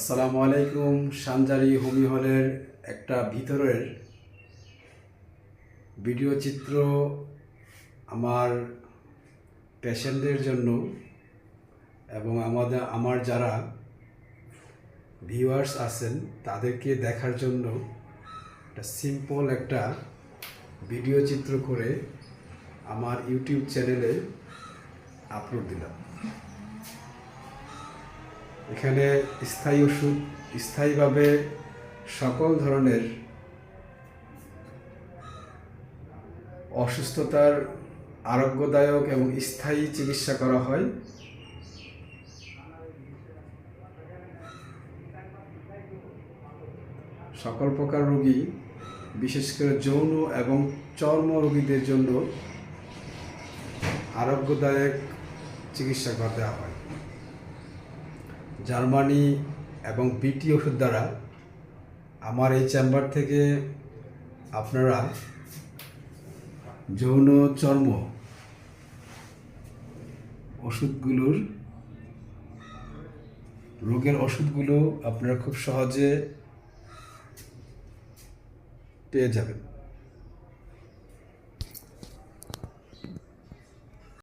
আসসালামু আলাইকুম। সানজারি হোমি হলের একটা ভিতরের ভিডিও চিত্র আমার পেশেন্টদের জন্য এবং আমার যারা ভিউয়ার্স আছেন তাদেরকে দেখার জন্য একটা সিম্পল একটা ভিডিও চিত্র করে আমার ইউটিউব চ্যানেলে আপলোড দিলাম। এখানে স্থায়ী ওষুধ, স্থায়ীভাবে সকল ধরনের অসুস্থতার আরোগ্যদায়ক এবং স্থায়ী চিকিৎসা করা হয়। সকল প্রকার রোগী, বিশেষ করে যৌন এবং চর্ম রোগীদের জন্য আরোগ্যদায়ক চিকিৎসা করে দেওয়া হয়। জার্মানি এবং বিটি ওষুধ দ্বারা আমার এই চেম্বার থেকে আপনারা যৌন চর্ম ওষুধগুলোর রোগের ওষুধগুলো আপনারা খুব সহজে পেয়ে যাবেন।